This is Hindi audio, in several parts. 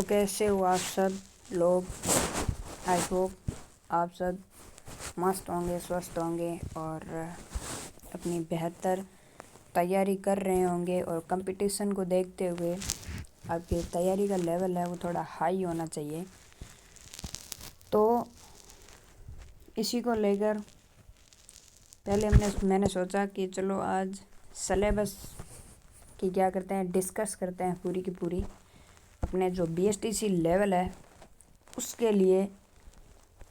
तो कैसे हो आप सब लोग। आई होप आप सब मस्त होंगे, स्वस्थ होंगे और अपनी बेहतर तैयारी कर रहे होंगे। और कंपटीशन को देखते हुए आपकी तैयारी का लेवल है वो थोड़ा हाई होना चाहिए। तो इसी को लेकर पहले मैंने सोचा कि चलो आज सिलेबस की क्या करते हैं, डिस्कस करते हैं पूरी की पूरी। अपने जो BSTC लेवल है उसके लिए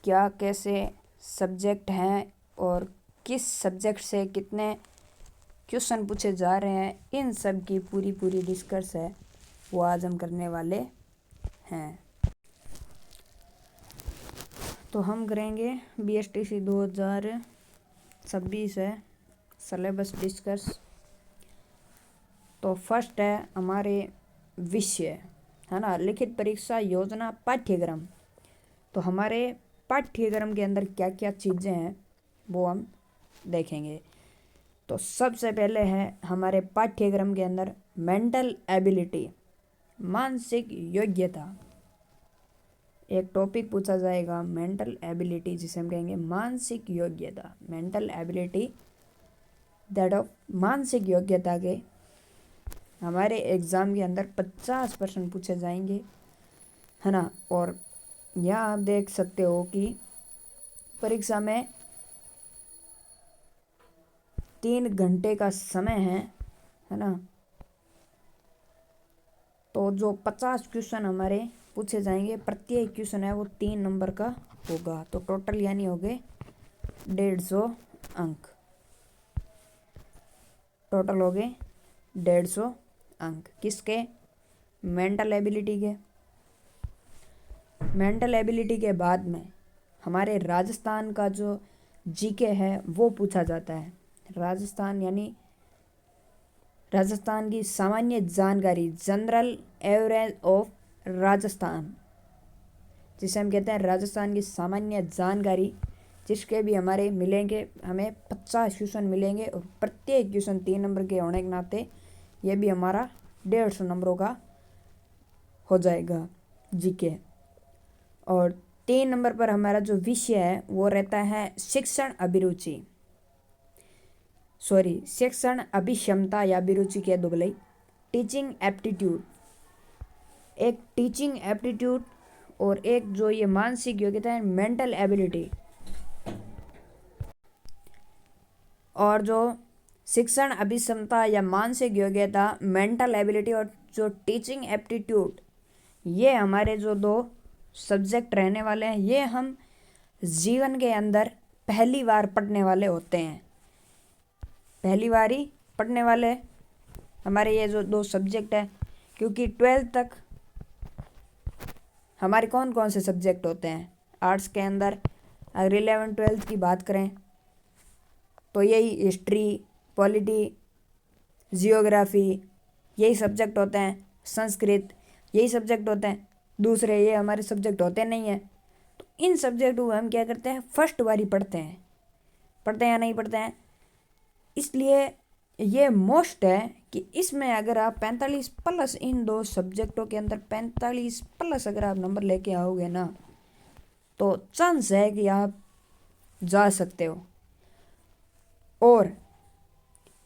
क्या कैसे सब्जेक्ट हैं और किस सब्जेक्ट से कितने क्वेश्चन पूछे जा रहे हैं, इन सब की पूरी डिस्कस है वो आज हम करने वाले हैं। तो हम करेंगे BSTC 2026 है सिलेबस डिस्कस। तो फर्स्ट है हमारे विषय है ना, लिखित परीक्षा योजना पाठ्यक्रम। तो हमारे पाठ्यक्रम के अंदर क्या क्या चीज़ें हैं वो हम देखेंगे। तो सबसे पहले है हमारे पाठ्यक्रम के अंदर मेंटल एबिलिटी, मानसिक योग्यता। एक टॉपिक पूछा जाएगा मेंटल एबिलिटी, जिसे हम कहेंगे मानसिक योग्यता। मेंटल एबिलिटी दैट ऑफ मानसिक योग्यता के हमारे एग्ज़ाम के अंदर 50% पूछे जाएंगे है ना। और यहाँ आप देख सकते हो कि परीक्षा में 3 घंटे का समय है ना। तो जो 50 क्वेश्चन हमारे पूछे जाएंगे, प्रत्येक क्वेश्चन है वो 3 नंबर का होगा। तो टोटल यानी हो गए 150 अंक। टोटल हो गए 150 अंक किसके, मेंटल एबिलिटी के। मेंटल एबिलिटी के बाद में हमारे राजस्थान का जो जीके है वो पूछा जाता है। राजस्थान यानी राजस्थान की सामान्य जानकारी, जनरल एवरेज ऑफ राजस्थान, जिसे हम कहते हैं राजस्थान की सामान्य जानकारी, जिसके भी हमारे मिलेंगे, हमें 50 क्वेश्चन मिलेंगे। और प्रत्येक क्वेश्चन 3 नंबर के होने के नाते ये भी हमारा 150 नंबरों का हो जाएगा जीके। और 3 नंबर पर हमारा जो विषय है वो रहता है शिक्षण अभिरुचि, शिक्षण अभिक्षमता या अभिरुचि के दो भले, टीचिंग एप्टीट्यूड। एक टीचिंग एप्टीट्यूड और एक जो ये मानसिक योग्यता है मेंटल एबिलिटी। और जो शिक्षण अभिक्षमता या मानसिक योग्यता, मेंटल एबिलिटी और जो टीचिंग एप्टीट्यूड, ये हमारे जो 2 सब्जेक्ट रहने वाले हैं। ये हम जीवन के अंदर पहली बार पढ़ने वाले होते हैं, पहली बार ही पढ़ने वाले हमारे ये जो 2 सब्जेक्ट हैं। क्योंकि 12th तक हमारे कौन कौन से सब्जेक्ट होते हैं आर्ट्स के अंदर, अगर 11th 12th की बात करें तो यही हिस्ट्री, पॉलिटी, जियोग्राफी यही सब्जेक्ट होते हैं, संस्कृत यही सब्जेक्ट होते हैं। दूसरे ये हमारे सब्जेक्ट होते नहीं हैं। तो इन सब्जेक्ट को हम क्या करते हैं, फर्स्ट बार ही पढ़ते हैं या नहीं पढ़ते हैं। इसलिए ये मोस्ट है कि इसमें अगर आप 45+ इन 2 सब्जेक्टों के अंदर 45+ अगर आप नंबर लेके आओगे ना, तो चांस है कि आप जा सकते हो। और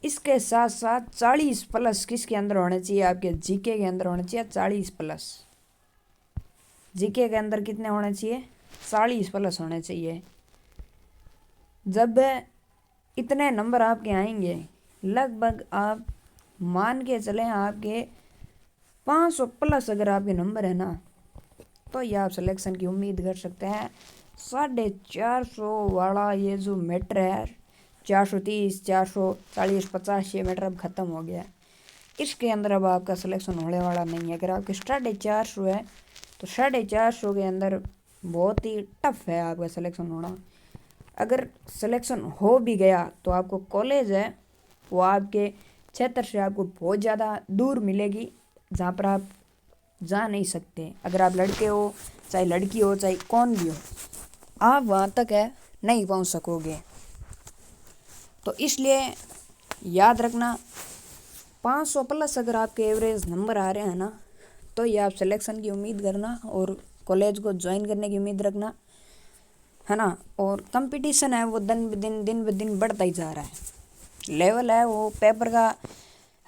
इसके साथ साथ 40+ किसके अंदर होने चाहिए, आपके जीके के अंदर होने चाहिए 40+। जीके के अंदर कितने होने चाहिए, 40+ होने चाहिए। जब इतने नंबर आपके आएंगे, लगभग आप मान के चलें आपके 500+ अगर आपके नंबर है ना, तो ये आप सिलेक्शन की उम्मीद कर सकते हैं। 450 वाला ये जो मैटर है, 430, 440, 50, ये मैटर अब ख़त्म हो गया। इसके अंदर अब आपका सिलेक्शन होने वाला नहीं है। अगर आपके 450 है तो 450 के अंदर बहुत ही टफ है आपका सिलेक्शन होना। अगर सिलेक्शन हो भी गया तो आपको कॉलेज है वो आपके क्षेत्र से आपको बहुत ज़्यादा दूर मिलेगी, जहाँ पर आप जा नहीं सकते। अगर आप लड़के हो, चाहे लड़की हो, चाहे कौन भी हो, आप वहाँ तक है नहीं पहुँच सकोगे। तो इसलिए याद रखना 500+ अगर आपके एवरेज नंबर आ रहे हैं ना, तो ये आप सिलेक्शन की उम्मीद करना और कॉलेज को ज्वाइन करने की उम्मीद रखना, है ना। और कंपटीशन है वो दिन ब दिन बढ़ता ही जा रहा है। लेवल है वो पेपर का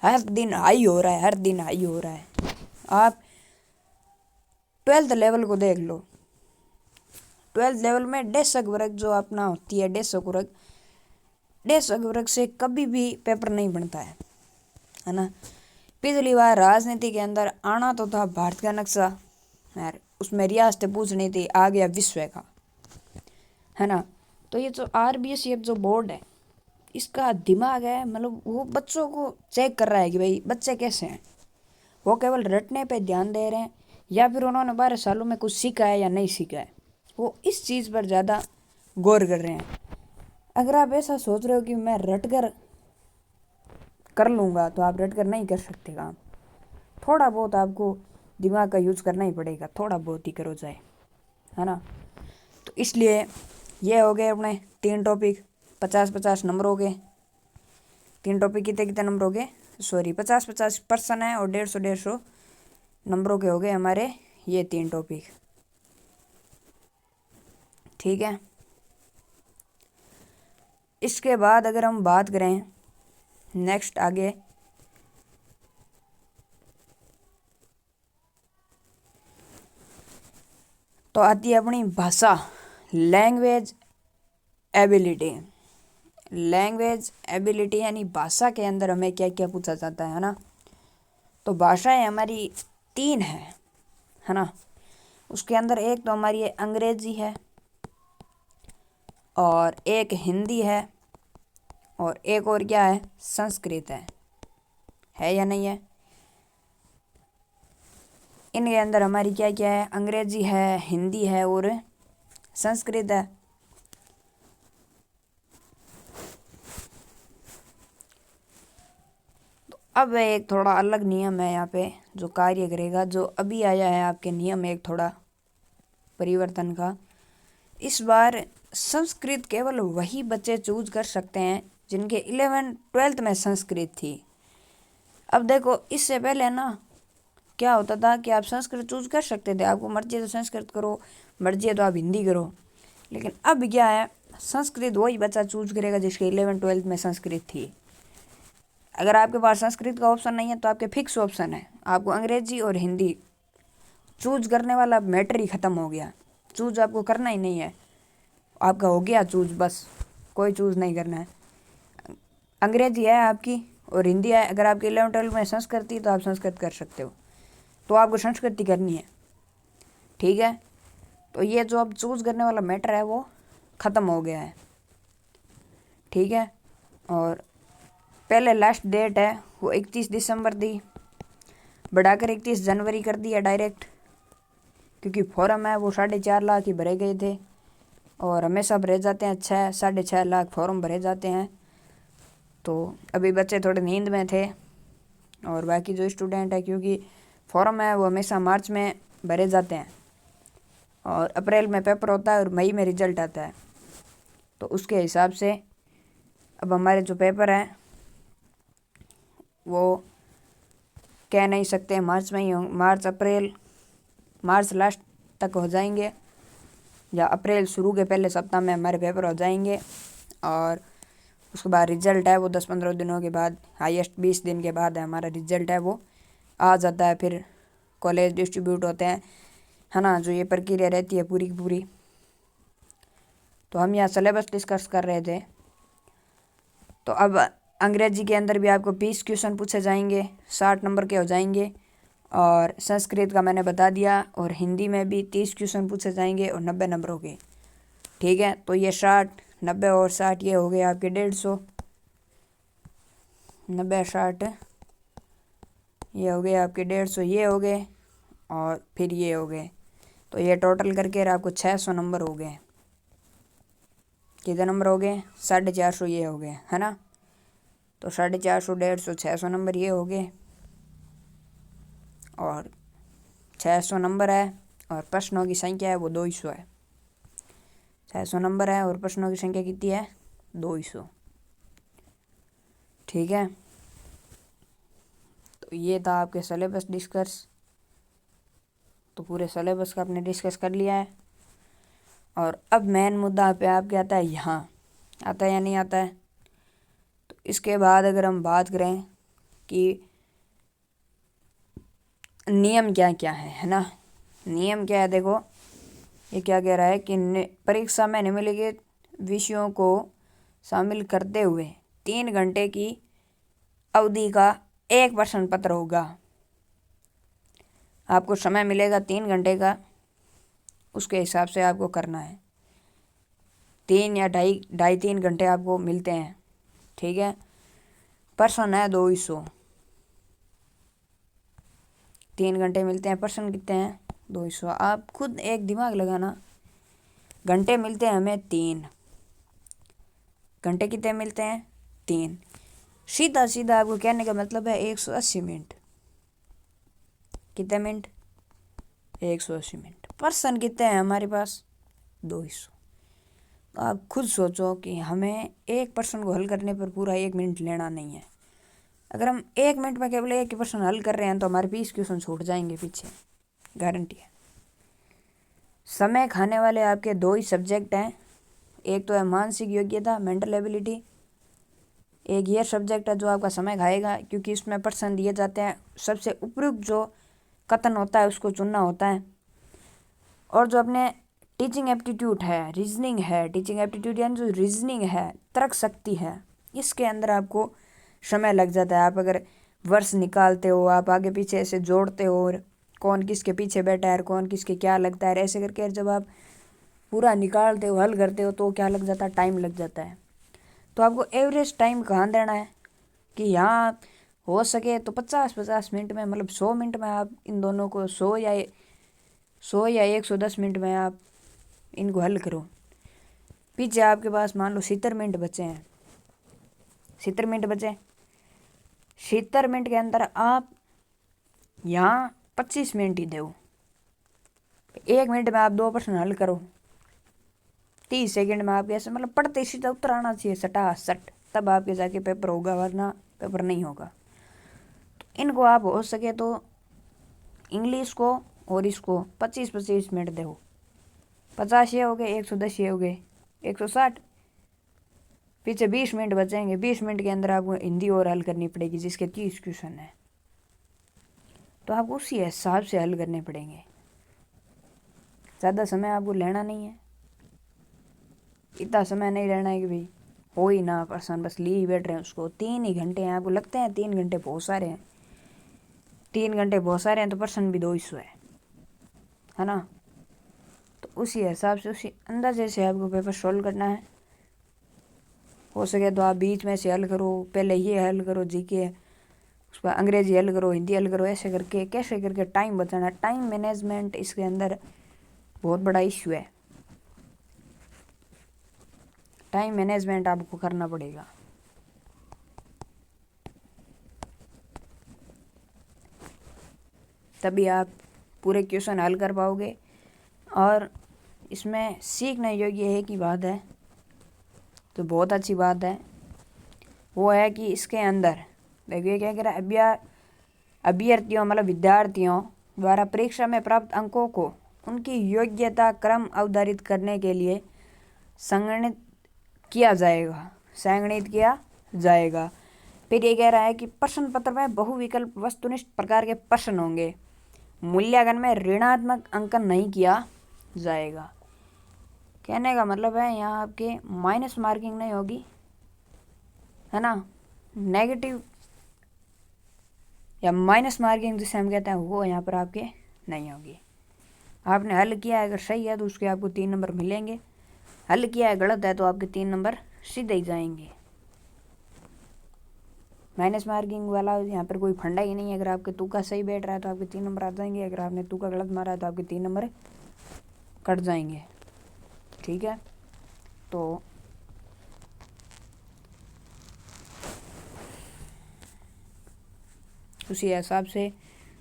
हर दिन हाई हो रहा है, हर दिन हाई हो रहा है। आप 12th लेवल को देख लो। 12th लेवल में डेसक वर्ग जो अपना होती है, डेसक वर्ग से कभी भी पेपर नहीं बनता है ना। पिछली बार राजनीति के अंदर आना तो था भारत का नक्शा यार, उसमें रियासतें पूछनी थी, आ गया विश्व का, है ना। तो ये जो RBSF जो बोर्ड है, इसका दिमाग है, मतलब वो बच्चों को चेक कर रहा है कि भाई बच्चे कैसे हैं। वो केवल रटने पे ध्यान दे रहे हैं या फिर उन्होंने 12 सालों में कुछ सीखा है या नहीं सीखा है, वो इस चीज़ पर ज़्यादा गौर कर रहे हैं। अगर आप ऐसा सोच रहे हो कि मैं रट कर लूँगा, तो आप रट कर नहीं कर सकते काम। थोड़ा बहुत आपको दिमाग का यूज़ करना ही पड़ेगा, थोड़ा बहुत ही करो जाए, है ना। तो इसलिए ये हो गए अपने 3 टॉपिक, 50-50 नंबर हो गए। 3 टॉपिक कितने कितने नंबर हो गए, सॉरी 50-50 पर्सन है और 150-150 नंबरों के हो गए हमारे ये 3 टॉपिक, ठीक है। इसके बाद अगर हम बात करें नेक्स्ट आगे, तो आती है अपनी भाषा, लैंग्वेज एबिलिटी। लैंग्वेज एबिलिटी यानी भाषा के अंदर हमें क्या क्या पूछा जाता है ना। तो भाषाएं हमारी 3 है ना। उसके अंदर एक तो हमारी अंग्रेजी है, और एक हिंदी है, और एक और क्या है, संस्कृत है या नहीं है। इनके अंदर हमारी क्या क्या है, अंग्रेजी है, हिंदी है और संस्कृत है। तो अब एक थोड़ा अलग नियम है यहाँ पे जो कार्य करेगा, जो अभी आया है आपके नियम में एक थोड़ा परिवर्तन का। इस बार संस्कृत केवल वही बच्चे चूज कर सकते हैं जिनके 11th-12th में संस्कृत थी। अब देखो, इससे पहले ना क्या होता था कि आप संस्कृत चूज कर सकते थे, आपको मर्जी है तो संस्कृत करो, मर्जी है तो आप हिंदी करो। लेकिन अब क्या है, संस्कृत वही बच्चा चूज करेगा जिसके 11th-12th में संस्कृत थी। अगर आपके पास संस्कृत का ऑप्शन नहीं है तो आपके फिक्स ऑप्शन है, आपको अंग्रेजी और हिंदी चूज करने वाला मैटर ही ख़त्म हो गया। चूज आपको करना ही नहीं है, आपका हो गया चूज, बस कोई चूज नहीं करना है। अंग्रेजी है आपकी और हिंदी है। अगर आपकी 11th-12th में संस्कृति तो आप संस्कृत कर सकते हो, तो आपको संस्कृति करनी है, ठीक है। तो ये जो अब चूज करने वाला मैटर है वो ख़त्म हो गया है, ठीक है। और पहले लास्ट डेट है वो 31 दिसंबर थी, बढ़ाकर 31 जनवरी कर दिया डायरेक्ट, क्योंकि फॉर्म है वो 4.5 लाख ही भरे गए थे और हमेशा भरे जाते हैं, 6-6.5 लाख फॉर्म भरे जाते हैं। तो अभी बच्चे थोड़े नींद में थे और बाकी जो स्टूडेंट है, क्योंकि फॉर्म है वो हमेशा मार्च में भरे जाते हैं और अप्रैल में पेपर होता है और मई में रिजल्ट आता है। तो उसके हिसाब से अब हमारे जो पेपर हैं वो कह नहीं सकते मार्च में ही हों, मार्च लास्ट तक हो जाएंगे या अप्रैल शुरू के पहले सप्ताह में हमारे पेपर हो जाएंगे। और उसके बाद रिजल्ट है वो 10-15 दिनों के बाद, हाईएस्ट 20 दिन के बाद है हमारा रिजल्ट है वो आ जाता है। फिर कॉलेज डिस्ट्रीब्यूट होते हैं, है ना, जो ये प्रक्रिया रहती है पूरी की पूरी। तो हम यहाँ सिलेबस डिस्कस कर रहे थे। तो अब अंग्रेजी के अंदर भी आपको 20 क्वेश्चन पूछे जाएंगे, 60 नंबर के हो जाएंगे। और संस्कृत का मैंने बता दिया, और हिंदी में भी 30 क्वेश्चन पूछे जाएंगे और 90 नंबरों के, ठीक है। तो ये 60, 90 और 60 ये हो गए आपके 150, 90-60 ये हो गए आपके 150, ये हो गए और फिर ये हो गए। तो ये टोटल करके आपको 600 नंबर हो गए। कितने नंबर हो गए, 450 ये हो गए, है ना। तो 450, 150, 600 नंबर ये हो गए और 600 नंबर है और प्रश्नों की संख्या है वो 200 है। 600 नंबर है और प्रश्नों की संख्या कितनी है, 200, ठीक है। तो ये था आपके सिलेबस डिस्कस। तो पूरे सिलेबस का आपने डिस्कस कर लिया है। और अब मेन मुद्दा पे आपके आता है, यहाँ आता है या नहीं आता है। तो इसके बाद अगर हम बात करें कि नियम क्या क्या है ना। नियम क्या है, देखो ये क्या कह रहा है कि परीक्षा में निम्नलिखित विषयों को शामिल करते हुए 3 घंटे की अवधि का एक प्रश्न पत्र होगा। आपको समय मिलेगा 3 घंटे का, उसके हिसाब से आपको करना है। 3 या ढाई 3 घंटे आपको मिलते हैं, ठीक है। प्रश्न है 200, 3 घंटे मिलते हैं, प्रश्न कितने हैं 200। आप खुद एक दिमाग लगाना, घंटे मिलते हैं हमें 3, घंटे कितने मिलते हैं 3। सीधा सीधा आपको कहने का मतलब है 180 मिनट। कितने मिनट 180 मिनट। प्रश्न कितने हैं हमारे पास 200। तो आप खुद सोचो कि हमें एक प्रश्न को हल करने पर पूरा 1 मिनट लेना नहीं है। अगर हम 1 मिनट में केवल एक प्रश्न हल कर रहे हैं तो हमारे 20 क्वेश्चन छूट जाएंगे पीछे, गारंटी है। समय खाने वाले आपके 2 ही सब्जेक्ट हैं, एक तो है मानसिक योग्यता मेंटल एबिलिटी, एक ये सब्जेक्ट है जो आपका समय खाएगा, क्योंकि इसमें प्रश्न दिए जाते हैं। सबसे उपयुक्त जो कथन होता है उसको चुनना होता है। और जो अपने टीचिंग एप्टीट्यूड है, रीजनिंग है, टीचिंग एप्टीट्यूड यानी जो रीजनिंग है, तर्क शक्ति है, इसके अंदर आपको समय लग जाता है। आप अगर वर्ष निकालते हो, आप आगे पीछे ऐसे जोड़ते हो, और कौन किसके पीछे बैठा है, कौन किसके क्या लगता है, ऐसे करके जब आप पूरा निकालते हो, हल करते हो, तो क्या लग जाता है, टाइम लग जाता है। तो आपको एवरेज टाइम कहाँ देना है कि यहाँ हो सके तो 50-50 मिनट में, मतलब 100 मिनट में आप इन दोनों को 100 या 110 मिनट में आप इनको हल करो। पीछे आपके पास मान लो 70 मिनट बचे हैं, 70 मिनट बचे, 70 मिनट के अंदर आप यहाँ 25 मिनट ही दो। 1 मिनट में आप 2 प्रश्न हल करो, 30 सेकंड में आप ऐसे मतलब पढ़ते सीधा उत्तर आना चाहिए सटा सट, तब आपके जाके पेपर होगा, वरना पेपर नहीं होगा। तो इनको आप हो सके तो इंग्लिश को और इसको 25-25 मिनट दो। 50 ये हो गए, 110 ये हो गए, 160, पीछे 20 मिनट बचेंगे। 20 मिनट के अंदर आपको हिंदी और हल करनी पड़ेगी, जिसके 30 क्वेश्चन है। तो आपको उसी हिसाब से हल करने पड़ेंगे, ज़्यादा समय आपको लेना नहीं है। इतना समय नहीं रहना है कि भाई हो ही ना प्रश्न, बस लिए ही बैठ रहे हैं उसको। 3 ही घंटे हैं, आपको लगते हैं 3 घंटे बहुत सारे हैं, 3 घंटे बहुत सारे हैं, तो प्रश्न भी 200 है ना। तो उसी हिसाब से, उसी अंदाजे से आपको पेपर सॉल्व करना है। हो सके तो आप बीच में से हल करो, पहले ये हल करो जीके, उसका अंग्रेजी हल करो, हिंदी हल करो, ऐसे करके कैसे करके टाइम बचाना। टाइम मैनेजमेंट इसके अंदर बहुत बड़ा इश्यू है। टाइम मैनेजमेंट आपको करना पड़ेगा। तभी आप पूरे क्वेश्चन हल कर पाओगे। और इसमें सीखने योग्य एक ही बात है, तो बहुत अच्छी बात है, वो है कि इसके अंदर देखिए क्या कह रहा है, अभ्यर्थियों मतलब विद्यार्थियों द्वारा परीक्षा में प्राप्त अंकों को उनकी योग्यता क्रम अवधारित करने के लिए संगणित किया जाएगा। फिर ये कह रहा है कि प्रश्न पत्र में बहुविकल्प वस्तुनिष्ठ प्रकार के प्रश्न होंगे। मूल्यांकन में ऋणात्मक अंकन नहीं किया जाएगा। कहने का मतलब है यहाँ आपके माइनस मार्किंग नहीं होगी, है ना। नेगेटिव या माइनस मार्किंग जिसे हम कहते हैं, वो यहाँ पर आपके नहीं होगी। आपने हल किया है, अगर सही है तो उसके आपको 3 नंबर मिलेंगे, हल किया है गलत है तो आपके 3 नंबर सीधे ही जाएंगे। माइनस मार्किंग वाला यहाँ पर कोई फंडा ही नहीं है। अगर आपके तुक्का सही बैठ रहा है तो आपके 3 नंबर आ जाएंगे, अगर आपने तुक्का गलत मारा है तो आपके 3 नंबर कट जाएंगे, ठीक है। तो उसी हिसाब से,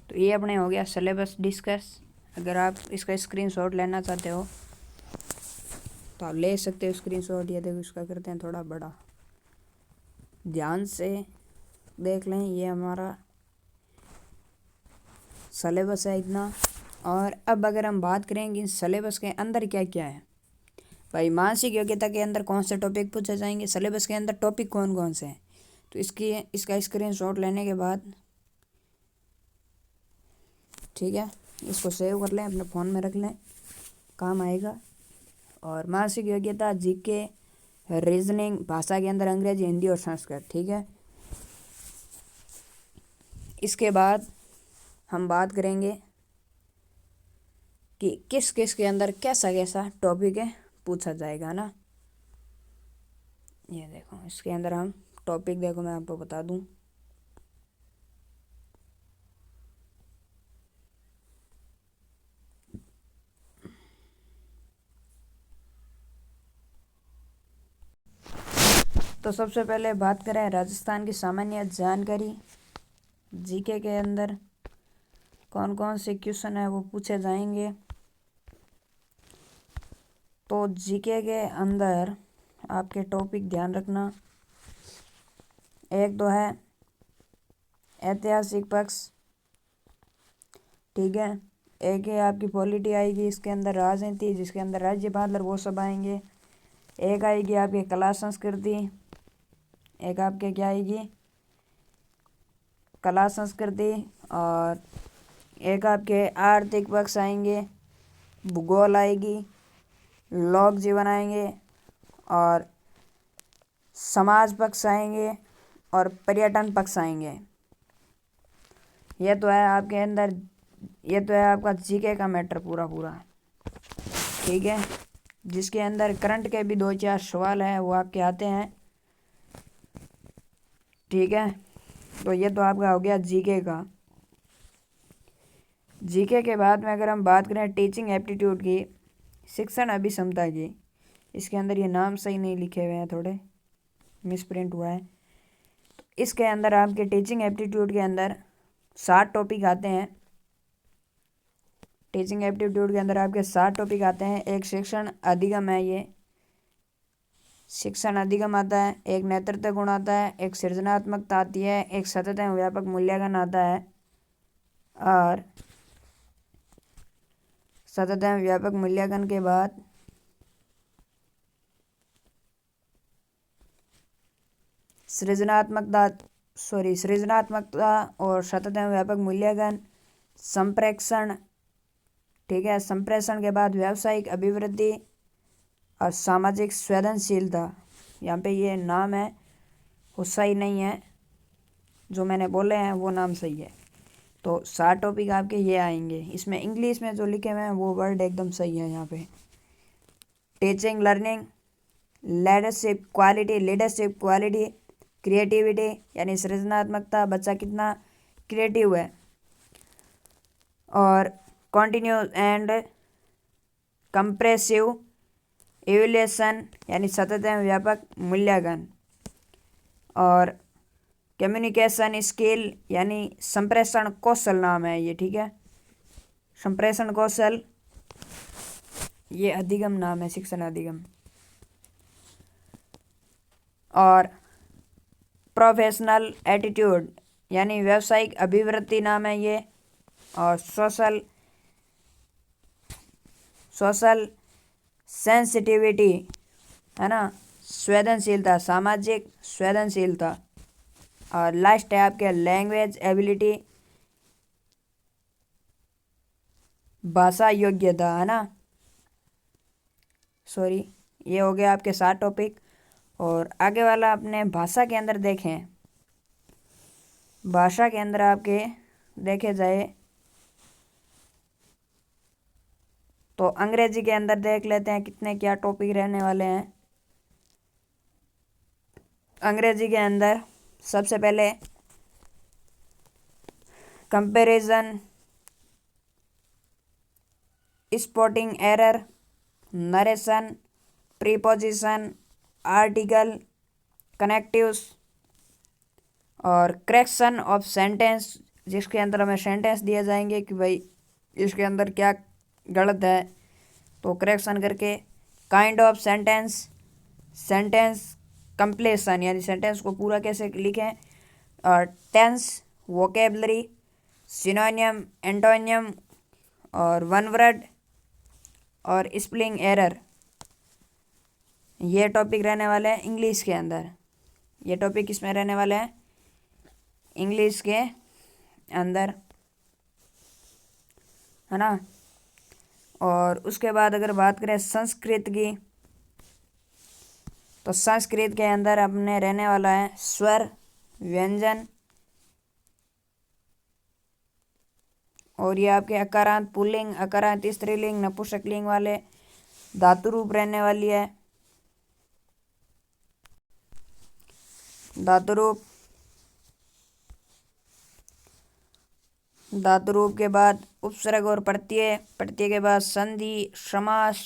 तो ये अपने हो गया सिलेबस डिस्कस। अगर आप इसका स्क्रीनशॉट लेना चाहते हो तो आप ले सकते हो स्क्रीनशॉट। ये देखो इसका करते हैं थोड़ा बड़ा, ध्यान से देख लें। ये हमारा सिलेबस है इतना, और अब अगर हम बात करेंगे इन सिलेबस के अंदर क्या क्या है, भाई मानसिक योग्यता के अंदर कौन से टॉपिक पूछे जाएंगे, सिलेबस के अंदर टॉपिक कौन कौन से हैं। तो इसका स्क्रीनशॉट लेने के बाद ठीक है, इसको सेव कर लें, अपने फ़ोन में रख लें, काम आएगा। और मानसिक योग्यता जीके, रीजनिंग, भाषा के अंदर अंग्रेजी, हिंदी और संस्कृत। ठीक है, इसके बाद हम बात करेंगे कि किस किस के अंदर कैसा कैसा टॉपिक है पूछा जाएगा ना। ये देखो इसके अंदर हम टॉपिक, देखो मैं आपको बता दूं, तो सबसे पहले बात करें राजस्थान की सामान्य जानकारी। जीके के अंदर कौन कौन से क्वेश्चन है वो पूछे जाएंगे। तो जीके के अंदर आपके टॉपिक ध्यान रखना, एक तो है ऐतिहासिक पक्ष, ठीक है, एक है आपकी पॉलिटी आएगी, इसके अंदर राजनीति जिसके अंदर राज्यपाल और वो सब आएंगे, एक आएगी आपकी कला संस्कृति, एक आपके क्या आएगी कला संस्कृति, और एक आपके आर्थिक पक्ष आएंगे, भूगोल आएगी, लोक जीवन आएंगे, और समाज पक्ष आएंगे, और पर्यटन पक्ष आएंगे। ये तो है आपके अंदर, ये तो है आपका जीके का मैटर पूरा पूरा, ठीक है, जिसके अंदर करंट के भी 2-4 सवाल हैं वो आपके आते हैं। ठीक है, तो ये तो आपका हो गया जीके का। जीके के बाद में अगर हम बात करें टीचिंग एप्टीट्यूड की, शिक्षण अभिक्षमता की, इसके अंदर ये नाम सही नहीं लिखे हुए हैं, थोड़े मिसप्रिंट हुआ है। तो इसके अंदर आपके टीचिंग एप्टीट्यूड के अंदर 60 टॉपिक आते हैं। टीचिंग एप्टीट्यूड के अंदर आपके 60 टॉपिक आते हैं। एक शिक्षण अधिगम है, ये शिक्षण अधिगम आता है, एक नेतृत्व गुण आता है, एक सृजनात्मकता आती है, एक सतत एवं व्यापक मूल्यांकन आता है, और सतत एवं व्यापक मूल्यांकन के बाद सृजनात्मकता और सतत एवं व्यापक मूल्यांकन, संप्रेषण, ठीक है, संप्रेषण के बाद व्यावसायिक अभिवृद्धि और सामाजिक संवेदनशीलता। यहाँ पे ये नाम है वो सही नहीं है, जो मैंने बोले हैं वो नाम सही है। तो 60 टॉपिक आपके ये आएंगे। इसमें इंग्लिश में जो लिखे हुए हैं वो वर्ड एकदम सही है यहाँ पे। Teaching learning, leadership quality, creativity यानी सृजनात्मकता, बच्चा कितना क्रिएटिव है, और कॉन्टिन्यूस एंड कंप्रेसिव इवैल्यूएशन यानी सतत एवं व्यापक मूल्यांकन, और कम्युनिकेशन स्किल यानी संप्रेषण कौशल नाम है ये, ठीक है, संप्रेषण कौशल, ये अधिगम नाम है, शिक्षण अधिगम। और प्रोफेशनल एटीट्यूड यानी व्यावसायिक अभिवृत्ति नाम है ये, और सोशल सेंसिटिविटी है ना, संवेदनशीलता, सामाजिक संवेदनशीलता, और लास्ट है आपके लैंग्वेज एबिलिटी, भाषा योग्यता, है ना, सॉरी, ये हो गया आपके 7 टॉपिक। और आगे वाला अपने भाषा के अंदर देखें, भाषा के अंदर आपके देखे जाए तो अंग्रेजी के अंदर देख लेते हैं कितने क्या टॉपिक रहने वाले हैं। अंग्रेजी के अंदर सबसे पहले comparison, spotting error, narration, preposition, article, connectives, और करेक्शन ऑफ सेंटेंस, जिसके अंदर हमें सेंटेंस दिए जाएंगे कि भाई इसके अंदर क्या गलत है तो करेक्शन करके, kind of sentence, sentence completion यानी सेंटेंस को पूरा कैसे लिखें, और टेंस, वोकेबलरी, सिनोनियम, एंटोनियम, और वन वर्ड और स्पेलिंग एरर, ये टॉपिक रहने वाले हैं इंग्लिश के अंदर। ये टॉपिक किस में रहने वाले हैं? इंग्लिश के अंदर, है ना। और उसके बाद अगर बात करें संस्कृत की, तो संस्कृत के अंदर अपने रहने वाला है स्वर, व्यंजन, और ये आपके अकारांत पुल्लिंग, अकारांत स्त्रीलिंग, नपुंसकलिंग वाले धातु रूप रहने वाली है। धातु रूप, धातु रूप के बाद उपसर्ग और प्रत्यय, प्रत्यय के बाद संधि, समास,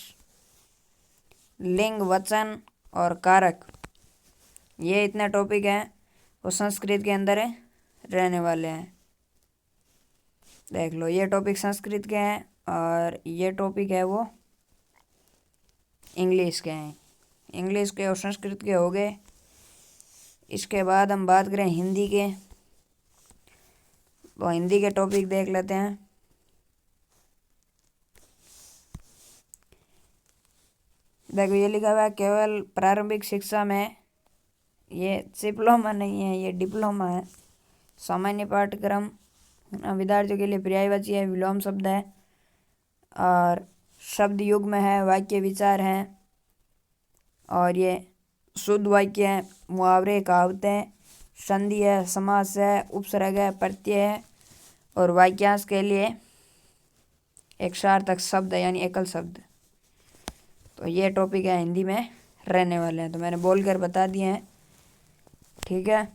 लिंग, वचन और कारक। ये इतने टॉपिक हैं वो संस्कृत के अंदर रहने वाले हैं। देख लो, ये टॉपिक संस्कृत के हैं और ये टॉपिक है वो इंग्लिश के हैं। इंग्लिश के और संस्कृत के हो गए। इसके बाद हम बात करें हिंदी के, तो हिंदी के टॉपिक देख लेते हैं। देखो, ये लिखा हुआ है केवल प्रारंभिक शिक्षा में, ये डिप्लोमा नहीं है, ये डिप्लोमा है। सामान्य पाठ्यक्रम विद्यार्थियों के लिए पर्यायवाची है, विलोम शब्द है और शब्द युग्म है, वाक्य विचार हैं और ये शुद्ध वाक्य है, मुहावरे, कहावतें, संधि है, समास है, उपसर्ग है, प्रत्यय है और वाक्यांश के लिए एक सार्थक शब्द है यानी एकल शब्द। तो ये टॉपिक है हिंदी में रहने वाले हैं, तो मैंने बोलकर बता दिए हैं, ठीक है।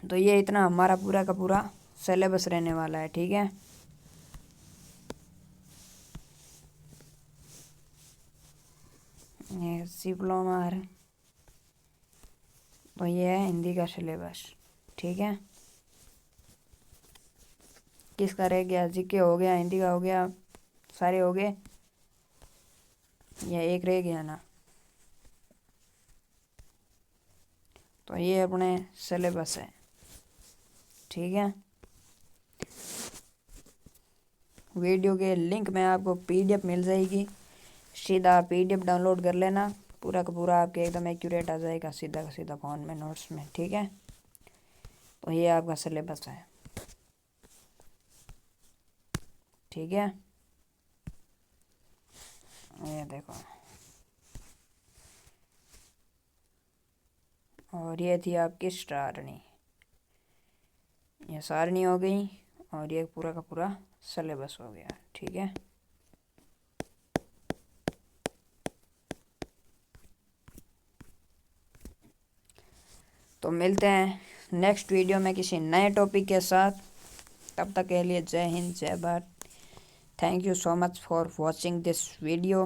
तो ये इतना हमारा पूरा का पूरा सिलेबस रहने वाला है, ठीक है। ये डिप्लोमा है, तो ये है हिंदी का सिलेबस, ठीक है। किसका रह गया? जीके हो गया, हिंदी का हो गया, सारे हो गए, या एक रह गया ना? तो ये अपने सिलेबस है, ठीक है। वीडियो के लिंक में आपको पीडीएफ मिल जाएगी, सीधा पीडीएफ डाउनलोड कर लेना, पूरा का पूरा आपके एकदम एक्यूरेट आ जाएगा सीधा का सीधा फ़ोन में, नोट्स में, ठीक है। तो ये आपका सिलेबस है, ठीक है। ये देखो, और ये थी आपकी सारणी, ये सारणी हो गई और ये पूरा का पूरा सिलेबस हो गया, ठीक है। तो मिलते हैं नेक्स्ट वीडियो में किसी नए टॉपिक के साथ। तब तक के लिए जय हिंद, जय Bharat. Thank you so much for watching this video.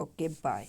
Okay, bye.